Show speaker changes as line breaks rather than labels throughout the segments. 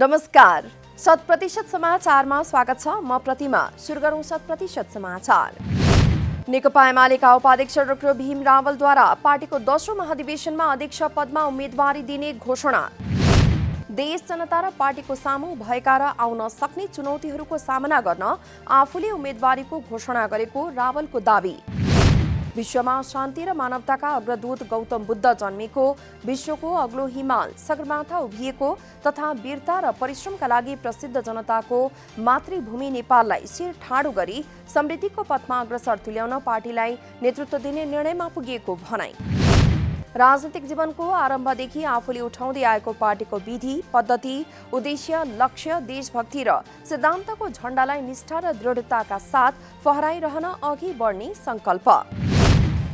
नमस्कार, 100% समाचारमा स्वागत छ। म प्रतिमा। सुरु गरौँ 100% समाचार। नेकपा एमालेका उपाध्यक्ष डाक्टर भीम रावलद्वारा पार्टीको दोस्रो महाधिवेशनमा अध्यक्ष पदमा उम्मेदवारी दिने घोषणा। देश जनता र पार्टीको सामु भएका र आउन सक्ने चुनौतीहरूको सामना गर्न आफूले उम्मेदवारीको घोषणा गरेको रावलको दावी। विश्वमा शान्ति र मानवताका अग्रदूत गौतम बुद्ध जन्मेको, विश्वको अग्लो हिमाल सगरमाथा उभिएको तथा वीरता र परिश्रमका लागि प्रसिद्ध जनताको मातृभूमि नेपाललाई शिर ठाडो गरी समृद्धिको पथमा अग्रसर तुल्याउन पार्टीलाई नेतृत्व दिने निर्णयमा पुगिएको भनाई। राजनीतिक जीवनको आरम्भदेखि आफूले उठाउँदै आएको पार्टीको विधि, पद्धति, उद्देश्य, लक्ष्य, देशभक्ति र सिद्धान्तको झण्डालाई निष्ठा र दृढताका साथ फहराइरहन अघि बढ्ने संकल्प।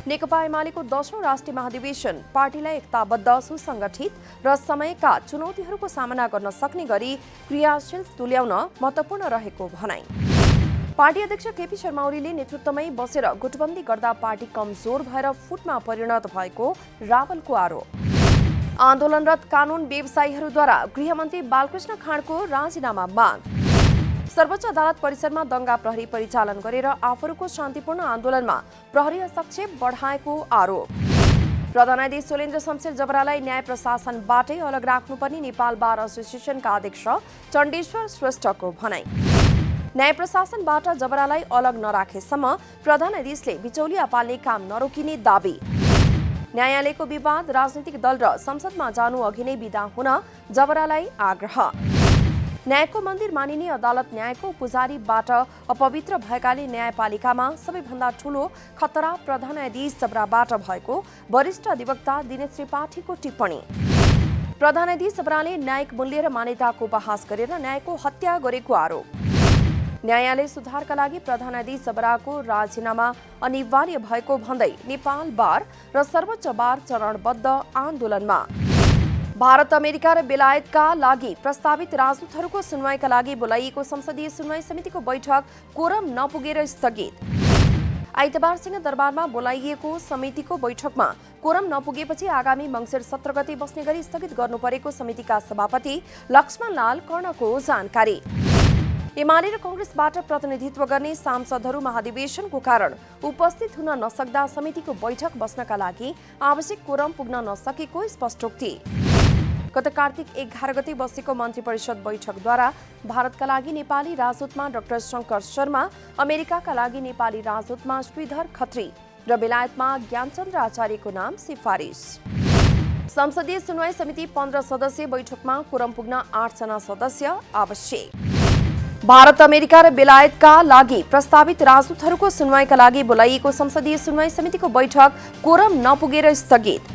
नेकपा एमालेको दोस्रो राष्ट्रिय महाधिवेशन पार्टीलाई एकताबद्ध, सुसंगठित र समयका चुनौतीहरूको सामना गर्न सक्ने गरी क्रियाशील तुल्याउन महत्वपूर्ण रहेको भनाई। पार्टी अध्यक्ष केपी शर्मा ओलीले नेतृत्वमै बसेर गुटबन्दी गर्दा पार्टी कमजोर भएर फुटमा परिणत भएको रावलको आरोप। आन्दोलनरत कानून व्यवसायीहरूद्वारा गृहमन्त्री बालकृष्ण खाँडको राजीनामा माग। सर्वोच्च अदालत परिसरमा दंगा प्रहरी परिचालन गरेर आफूहरूको शान्तिपूर्ण आन्दोलनमा प्रहरी हस्तक्षेप बढाएको आरोप। प्रधान न्यायाधीश सोलेन्द्र शमशेर जबरालाई न्याय प्रशासनबाटै अलग राख्नुपर्ने नेपाल बार एसोसिएसनका अध्यक्ष चण्डेश्वर श्रेष्ठको भनाई। न्याय प्रशासनबाट जबरालाई अलग नराखेसम्म प्रधान न्यायाधीशले बिचौलिया पाल्ने काम नरोकिने दावी। न्यायालयको विवाद, राजनीतिक दल र संसदमा जानु अघि नै विदा हुन जबरालाई आग्रह। न्यायको मन्दिर मानिने अदालत न्यायको पुजारीबाट अपवित्र भएकाले न्यायपालिकामा सबैभन्दा ठूलो खतरा प्रधान न्यायाधीश जबराबाट भएको वरिष्ठ अधिवक्ता दिनेश त्रिपाठीको टिप्पणी। प्रधान न्यायाधीश जबराले न्यायिक मूल्य र मान्यताको उपहास गरेर न्यायको हत्या गरेको आरोप। न्यायालय सुधारका लागि प्रधान न्यायाधीश जबराको राजीनामा अनिवार्य भएको भन्दै नेपाल बार र सर्वोच्च बार चरणबद्ध आन्दोलनमा। भारत, अमेरिका र बेलायतका लागि प्रस्तावित राजदूतहरूको सुनवाईका लागि बोलाइएको संसदीय सुनवाई समितिको बैठक कोरम नपुगेर स्थगित। आइतबार सिंहदरबारमा बोलाइएको समितिको बैठकमा कोरम नपुगेपछि आगामी मङ्सिर 17 गते बस्ने गरी स्थगित गर्नुपरेको समितिका सभापति लक्ष्मणलाल कर्णको जानकारी। एमाले र कांग्रेसबाट प्रतिनिधित्व गर्ने सांसदहरू महाधिवेशनको कारण उपस्थित हुन नसक्दा समितिको बैठक बस्नका लागि आवश्यक कोरम पुग्न नसकेको स्पष्टोक्ति। गत कार्तिक 11 गते बसेको मन्त्री परिषद बैठकद्वारा भारतका लागि नेपाली राजदूतमा डाक्टर शंकर शर्मा, अमेरिकाका लागि नेपाली राजदूतमा श्रीधर खत्री र बेलायतमा ज्ञानचन्द्र आचार्यको नाम सिफारिस। संसदीय सुनवाई समिति 15 सदस्यीय बैठकमा कोरम पुग्न 8 जना सदस्य आवश्यक। भारत, अमेरिका र बेलायतका लागि प्रस्तावित राजदूतहरूको सुनवाईका लागि बोलाइएको संसदीय सुनवाई समितिको बैठक कोरम नपुगेर स्थगित।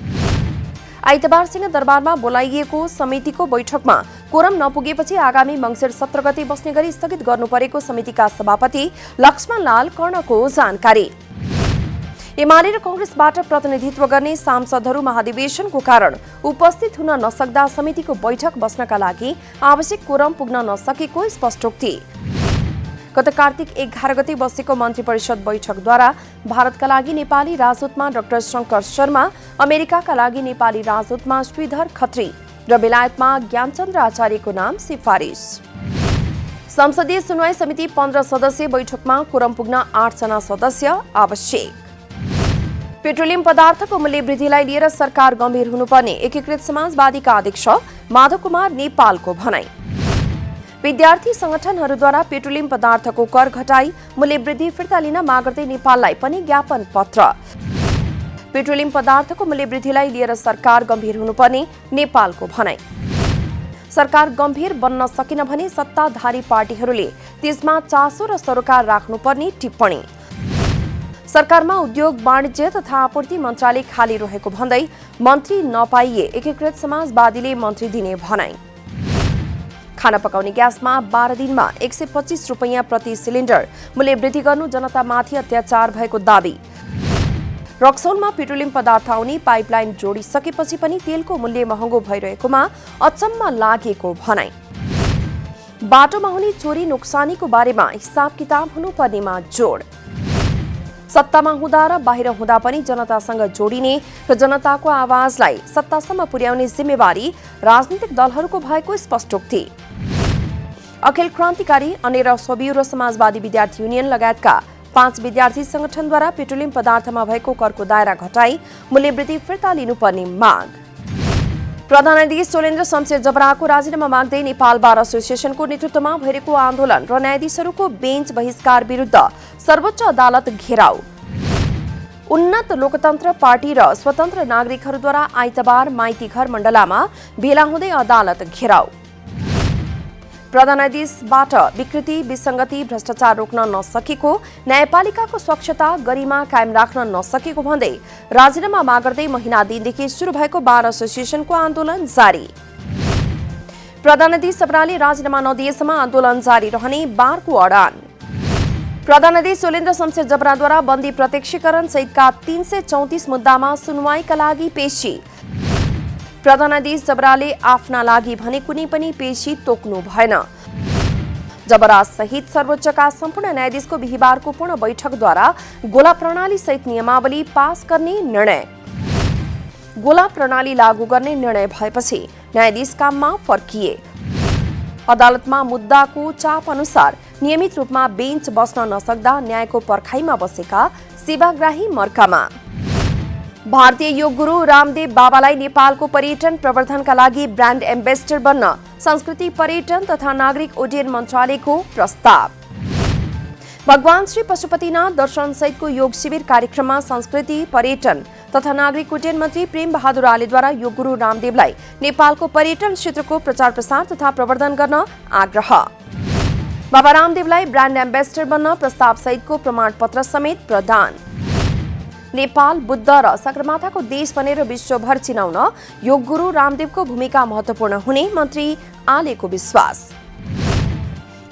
आइतबार सिंहदरबारमा बोलाइएको समितिको बैठकमा कोरम नपुगेपछि आगामी मङ्सिर 17 गते बस्ने गरी स्थगित गर्नुपरेको समितिका सभापति लक्ष्मणलाल कर्णको जानकारी। एमाले र कांग्रेसबाट प्रतिनिधित्व गर्ने सांसदहरू महाधिवेशनको कारण उपस्थित हुन नसक्दा समितिको बैठक बस्नका लागि आवश्यक कोरम पुग्न नसकेको स्पष्टोक्ति। गत कार्तिक 11 गते बसेको मन्त्री परिषद बैठकद्वारा भारतका लागि नेपाली राजदूतमा डाक्टर शंकर शर्मा, अमेरिकाका लागि नेपाली राजदूतमा श्रीधर खत्री र बेलायतमा ज्ञानचन्द्र आचार्यको नाम सिफारिस। संसदीय सुनवाई समिति 15 सदस्यीय बैठकमा कोरम पुग्न 8 जना सदस्य आवश्यक। पेट्रोलियम पदार्थको मूल्य वृद्धिलाई लिएर सरकार गम्भीर हुनुपर्ने एकीकृत समाजवादीका अध्यक्ष माधव कुमार नेपालको भनाई। विद्यार्थी संगठनहरूद्वारा पेट्रोलियम पदार्थको कर घटाई मूल्य वृद्धि फिर्ता लिन माग गर्दै नेपाललाई पनि ज्ञापन पत्र। पेट्रोलियम पदार्थको मूल्य वृद्धिलाई लिएर सरकार गम्भीर हुनुपर्ने नेपालको भनाई। सरकार गम्भीर बन्न सकेन भने सत्ताधारी पार्टीहरूले त्यसमा चासो र सरोकार राख्नुपर्ने टिप्पणी। सरकारमा उद्योग, वाणिज्य तथा आपूर्ति मन्त्रालय खाली रहेको भन्दै मन्त्री नपाइए एकीकृत समाजवादीले मन्त्री दिने भनाई। खाना पकाउने ग्यासमा 12 दिनमा 125 रुपैयाँ प्रति सिलिन्डर मूल्य वृद्धि गर्नु जनतामाथि अत्याचार भएको दावी। रक्सौलमा पेट्रोलियम पदार्थ आउने पाइपलाइन जोडिसकेपछि पनि तेलको मूल्य महँगो भइरहेकोमा अचम्म लागेको भनाई। बाटोमा हुने चोरी नोक्सानीको बारेमा हिसाब किताब हुनुपर्नेमा जोड। सत्तामा हुँदा र बाहिर हुँदा पनि जनतासँग जोडिने र जनताको आवाजलाई सत्तासम्म पुर्याउने जिम्मेवारी राजनीतिक दलहरूको भएको स्पष्टोक्ति। अखिल क्रान्तिकारी अनेर स्वबियु र समाजवादी विद्यार्थी युनियन लगायतका 5 विद्यार्थी संगठनद्वारा पेट्रोलियम पदार्थमा भएको करको दायरा घटाई मूल्यवृद्धि फिर्ता लिनुपर्ने माग। प्रधान न्यायाधीश सोलेन्द्र शमशेर जबराको राजीनामा माग्दै नेपाल बार एसोसिएसनको नेतृत्वमा भइरहेको आन्दोलन र न्यायाधीशहरूको बेन्च बहिष्कार विरुद्ध सर्वोच्च अदालत घेराउ। उन्नत लोकतन्त्र पार्टी र स्वतन्त्र नागरिकहरूद्वारा आइतबार माइतीघर मण्डलामा भेला हुँदै अदालत घेराउ। प्रधान न्यायाधीशबाट विकृति विसङ्गति भ्रष्टाचार रोक्न नसकेको, न्यायपालिकाको स्वच्छता गरिमा कायम राख्न नसकेको भन्दै राजीनामा माग गर्दै महिना दिनदेखि सुरु भएको बार एसोसिएसनको आन्दोलन जारी। प्रधान न्यायाधीश जबराले राजीनामा नदिएसम्म आन्दोलन जारी रहने बारको अडान। प्रधान न्यायाधीश सोलेन्द्र शमशेर जबराद्वारा बन्दी प्रत्यक्षीकरण सहितका 334 मुद्दामा सुनवाईका लागि पेशी। प्रधान न्यायाधीश जबराले आफ्ना लागि भने कुनै पनि पेशी तोक्नु भएन। जबरा सहित सर्वोच्चका सम्पूर्ण न्यायाधीशको बिहिबारको पूर्ण बैठकद्वारा गोला प्रणाली सहित नियमावली पास गर्ने निर्णय। गोला प्रणाली लागू गर्ने निर्णय भएपछि न्यायाधीश काममा फर्किए। अदालतमा मुद्दाको चाप अनुसार नियमित रूपमा बेन्च बस्न नसक्दा न्यायको पर्खाइमा बसेका सेवाग्राही मर्कामा। भारतीय योग गुरु रामदेव बाबालाई नेपालको पर्यटन प्रवर्धनका लागि ब्रान्ड एम्बेसडर बन्न संस्कृति पर्यटन तथा नागरिक उड्डयन मन्त्रालयको प्रस्ताव। भगवान श्री पशुपतिनाथ दर्शन सहितको योग शिविर कार्यक्रममा संस्कृति पर्यटन तथा नागरिक उड्डयन मन्त्री प्रेम बहादुर आलेद्वारा योग गुरु रामदेवलाई नेपालको पर्यटन क्षेत्रको प्रचार प्रसार तथा प्रवर्धन गर्न आग्रह। बाबा रामदेवलाई ब्रान्ड एम्बेसडर बन्न प्रस्ताव सहितको प्रमाणपत्र समेत प्रदान। नेपाल बुद्ध र सगरमाथाको देश बनेर विश्वभर चिनाउन योग गुरु रामदेवको भूमिका महत्वपूर्ण हुने मन्त्री आलेको विश्वास।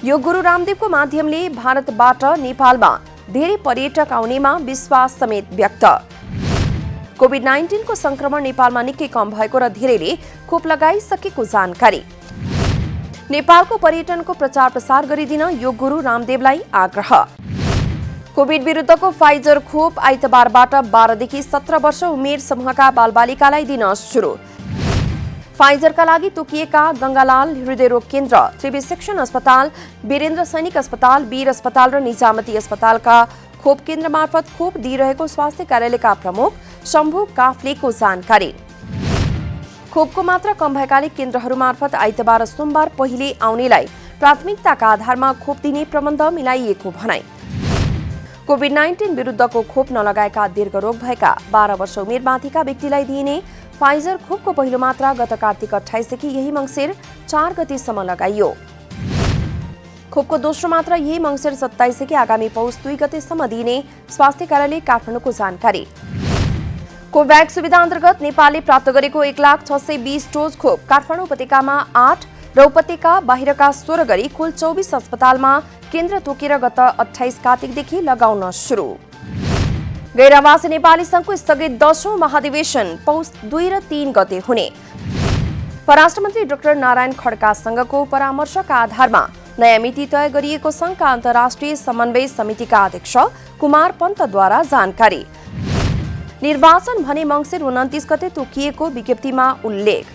योग गुरु रामदेवको माध्यमले भारतबाट नेपालमा धेरै पर्यटक आउनेमा विश्वास समेत व्यक्त। कोभिड-19 को संक्रमण नेपालमा निकै कम भएको र धेरैले खोप लगाइसकेको जानकारी। नेपालको पर्यटनको प्रचार प्रसार गरिदिन योग गुरु रामदेवलाई आग्रह। कोभिड विरुद्धको फाइजर खोप आइतबारबाट 12 देखि 17 वर्ष उमेर समूहका बालबालिकालाई दिन सुरु। फाइजरका लागि तोकिएका गंगालाल हृदयरोग केन्द्र, त्रिवी सेक्सन अस्पताल, वीरेन्द्र सैनिक अस्पताल, वीर अस्पताल र निजामती अस्पतालका खोप केन्द्र मार्फत खोप दिइरहेको स्वास्थ्य कार्यालयका प्रमुख शम्भु काफ्लेको जानकारी। खोपको मात्रा कम भएकाले केन्द्रहरू मार्फत आइतबार सोमबार पहिले आउनेलाई प्राथमिकताका आधारमा खोप दिने प्रबन्ध मिलाइएको भनाई। कोभिड-19 विरुद्धको खोप नलगाएका दीर्घरोग भएका 12 वर्ष उमेर माथिका व्यक्तिलाई दिइने फाइजर खोपको पहिलो मात्रा गत कार्तिक 28 देखि यही मङ्सिर 4 गतेसम्म लगाइयो। खोपको दोस्रो मात्रा यही मङ्सिर 27 देखि आगामी पौष 2 गतेसम्म दिइने स्वास्थ्य कार्यालय काठमाडौँको जानकारी। कोभ्याक्स सुविधा अन्तर्गत नेपालले प्राप्त गरेको 1,620 डोज खोप काठमाडौँ उपत्यकामा 8 र उपत्यका बाहिरका 16 गरी कुल 24 अस्पतालमा केन्द्र तोकेर गत 28 कार्तिकदेखि लगाउन सुरु। गैर-आवासी नेपाली संघको स्थगित 10औं महाधिवेशन पौष 2 र 3 गते हुने। परराष्ट्र मन्त्री डाक्टर नारायण खड्कासँगको परामर्शका आधारमा नयाँ मिति तय गरिएको संघका अन्तर्राष्ट्रिय समन्वय समितिका अध्यक्ष कुमार पन्तद्वारा जानकारी। निर्वाचन भने मङ्सिर 29 गते तोकिएको विज्ञप्तिमा उल्लेख।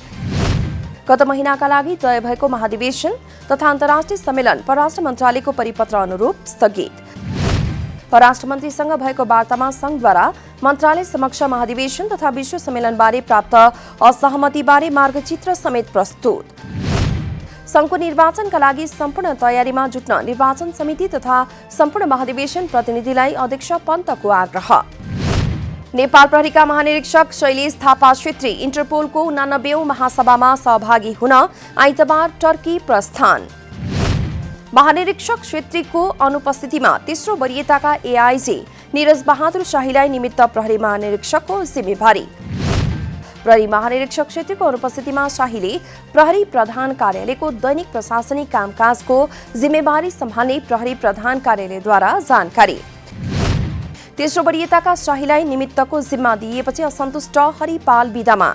गत महिनाका लागि तय भएको महाधिवेशन तथा अन्तर्राष्ट्रिय सम्मेलन परराष्ट्र मन्त्रालयको परिपत्र अनुरूप स्थगित। परराष्ट्र मन्त्रीसँग भएको वार्तामा संघद्वारा मन्त्रालय समक्ष महाधिवेशन तथा विश्व सम्मेलनबारे प्राप्त असहमतिबारे मार्गचित्र समेत प्रस्तुत। संघको निर्वाचनका लागि सम्पूर्ण तयारीमा जुट्न निर्वाचन समिति तथा सम्पूर्ण महाधिवेशन प्रतिनिधिलाई अध्यक्ष पन्तको आग्रह। नेपाल प्रहरीका महानिरीक्षक शैलेश थापा छेत्री इन्टरपोलको 89औं महासभामा सहभागी हुन आइतबार टर्की प्रस्थान। महानिरीक्षक छेत्रीको अनुपस्थितिमा तेस्रो वरियताका एआइजी निरज बहादुर शाहीलाई निमित्त प्रहरी महानिरीक्षकको जिम्मेवारी। प्रहरी महानिरीक्षक छेत्रीको अनुपस्थितिमा शाहीले प्रहरी प्रधान कार्यालयको दैनिक प्रशासनिक कामकाजको जिम्मेवारी सम्हाल्ने प्रहरी प्रधान कार्यालयद्वारा जानकारी। तेस्रो वरियताका शाहीलाई निमित्तको जिम्मा दिएपछि असन्तुष्ट हरिपाल विदामा।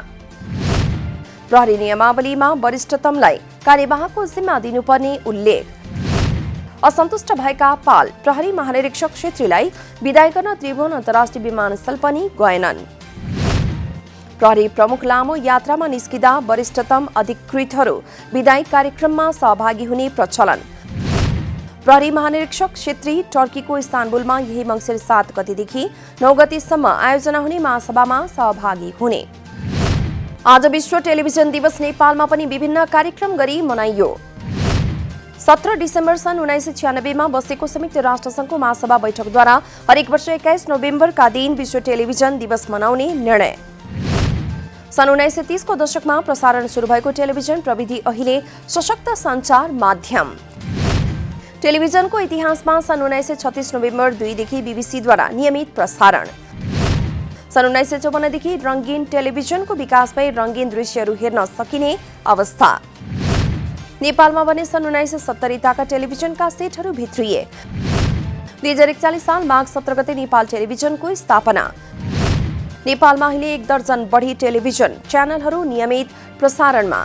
प्रहरी नियमावलीमा वरिष्ठतमलाई कार्यवाहकको जिम्मा दिनुपर्ने उल्लेख। असन्तुष्ट भएका पाल प्रहरी महानिरीक्षक छेत्रीलाई विदाई गर्न त्रिभुवन अन्तर्राष्ट्रिय विमानस्थल पनि गएनन्। प्रहरी प्रमुख लामो यात्रामा निस्किँदा वरिष्ठतम अधिकृतहरू विदाई कार्यक्रममा सहभागी हुने प्रचलन। प्रहरी महानिरीक्षक छेत्री टर्कीको इस्तानबुलमा यही मङ्सिर 7 गतेदेखि 9 गतेसम्म आयोजना हुने महासभामा सहभागी हुने। आज विश्व टेलिभिजन दिवस नेपालमा पनि विभिन्न कार्यक्रम गरी मनाइयो। 17 डिसेम्बर सन् 1996 मा बसेको संयुक्त राष्ट्रसङ्घको महासभा बैठकद्वारा हरेक वर्ष 21 नोभेम्बरका दिन विश्व टेलिभिजन दिवस मनाउने निर्णय। सन् 1930 को दशकमा प्रसारण सुरु भएको टेलिभिजन प्रविधि अहिले सशक्त सञ्चार माध्यम। टेलिभिजनको इतिहासमा सन् 1936 नोभेम्बर 2 देखि बीबीसीद्वारा नियमित प्रसारण। सन् 1954 देखि रङ्गीन टेलिभिजनको विकास भई रङ्गीन दृश्यहरू हेर्न सकिने अवस्था। नेपालमा भने सन् 1970 ताका टेलिभिजनका सेटहरू भित्रिए। 2041 साल माघ 17 गते नेपाल टेलिभिजनको स्थापना। नेपालमा अहिले 1 दर्जन बढी टेलिभिजन च्यानलहरू नियमित प्रसारणमा।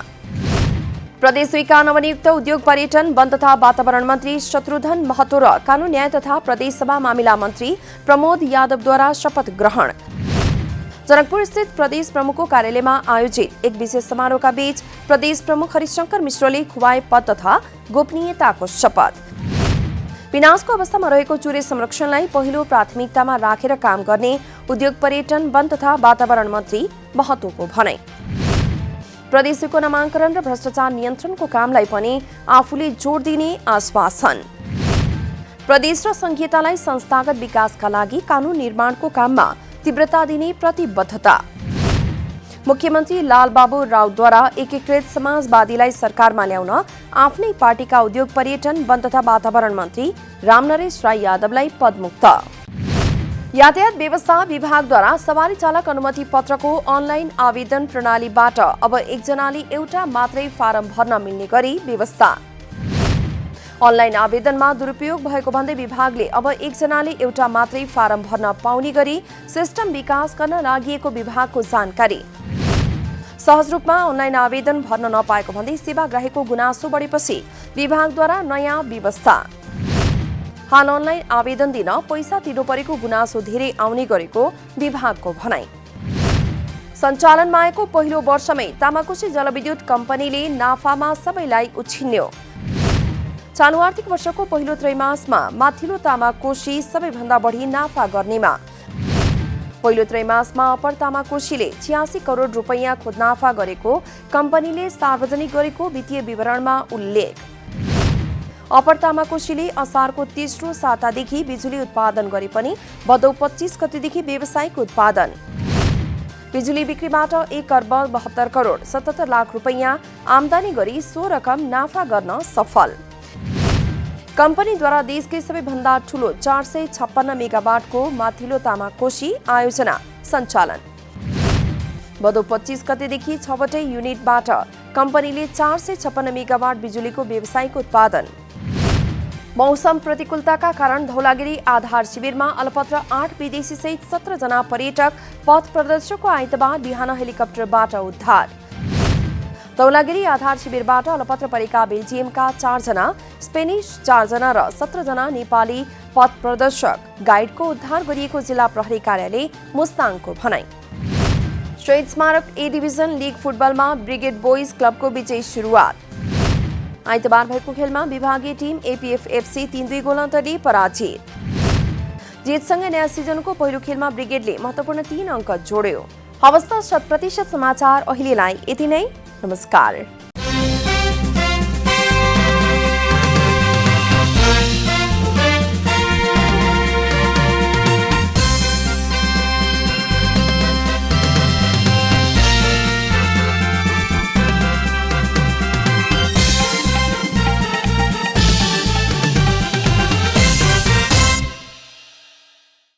प्रदेश 2 का नवनियुक्त उद्योग पर्यटन वन तथा वातावरण मन्त्री शत्रुघ्न महतो र कानून न्याय तथा प्रदेशसभा मामिला मन्त्री प्रमोद यादवद्वारा शपथ ग्रहण। जनकपुर स्थित प्रदेश प्रमुखको कार्यालयमा आयोजित एक विशेष समारोहका बीच प्रदेश प्रमुख हरिशंकर मिश्रले खुवाए पद तथा गोपनीयताको शपथ। विनाशको अवस्थामा रहेको चुरे संरक्षणलाई पहिलो प्राथमिकतामा राखेर काम गर्ने उद्योग पर्यटन वन तथा वातावरण मन्त्री महतोको भनाई। प्रदेशको नामाङ्करण र भ्रष्टाचार नियन्त्रणको कामलाई पनि आफूले जोड दिने आश्वासन। प्रदेश र संघीयतालाई संस्थागत विकासका लागि कानून निर्माणको काममा तीव्रता दिने प्रतिबद्धता। मुख्यमन्त्री लालबाबु राउतद्वारा एकीकृत समाजवादीलाई सरकारमा ल्याउन आफ्नै पार्टीका उद्योग पर्यटन वन तथा वातावरण मन्त्री रामनरेश राई यादवलाई पदमुक्त। यातायात व्यवस्था विभागद्वारा सवारी चालक अनुमति पत्रको अनलाइन आवेदन प्रणालीबाट अब एकजनाले एउटा मात्रै फारम भर्न मिल्ने गरी व्यवस्था। अनलाइन आवेदनमा दुरुपयोग भएको भन्दै विभागले अब एकजनाले एउटा मात्रै फारम भर्न पाउने गरी सिस्टम विकास गर्न लागि विभागको जानकारी। सहज रूपमा अनलाइन आवेदन भर्न नपाएको भन्दै सेवाग्राहीको गुनासो बढेपछि विभागद्वारा नयाँ व्यवस्था। हाल अनलाइन आवेदन दिन पैसा तिर्नु परेको गुनासो धेरै आउने गरेको विभागको भनाई। सञ्चालनमा आएको पहिलो वर्षमै तामाकोशी जलविद्युत कम्पनीले नाफामा सबैलाई उछिन्यो। चालु आर्थिक वर्षको पहिलो त्रैमासमा माथिल्लो तामाकोशी सबैभन्दा बढी नाफा गर्नेमा। पहिलो त्रैमासमा अप्पर तामाकोशीले 86 करोड रुपैयाँ खुदनाफा गरेको कम्पनीले सार्वजनिक गरेको वित्तीय विवरणमा उल्लेख। अप्पर तामाकोशीले असारको तेस्रो सातादेखि बिजुली उत्पादन गरे पनि भदौ 25 गतेदेखि व्यावसायिक उत्पादन। बिजुली बिक्रीबाट 1 अर्ब 72 करोड 77 लाख रुपैयाँ आमदानी गरी सो रकम नाफा गर्न सफल। कम्पनीद्वारा देशकै सबैभन्दा ठूलो 456 मेगावाटको माथिल्लो तामाकोशी आयोजना सञ्चालन। भदौ 25 गतेदेखि 6वटै युनिटबाट कम्पनीले 456 मेगावाट बिजुलीको व्यावसायिक उत्पादन। मौसम प्रतिकूलताका कारण धौलागिरी आधार शिविरमा अलपत्र 8 विदेशी सहित 17 जना पर्यटक पथ प्रदर्शकको आइतबार बिहान हेलिकप्टरबाट उद्धार। धौलागिरी आधार शिविरबाट अलपत्र परेका बेल्जियमका 4 जना, स्पेनिश 4 जना र 17 जना नेपाली पथ प्रदर्शक गाइडको उद्धार गरिएको जिल्ला प्रहरी कार्यालय मुस्ताङको भनाई। शहीद स्मारक ए डिभिजन लिग फुटबलमा ब्रिगेड बोइज क्लबको विजयी सुरुवात। आइतबार भएको खेलमा विभागीय टिम एपीएफ एफसी 3-2 गोल अन्तरले पराजित। जितसँगै नयाँ सिजनको पहिलो खेलमा ब्रिगेडले महत्त्वपूर्ण 3 अङ्क जोड्यो। हवस् त 100% समाचार अहिलेलाई यति नै। नमस्कार।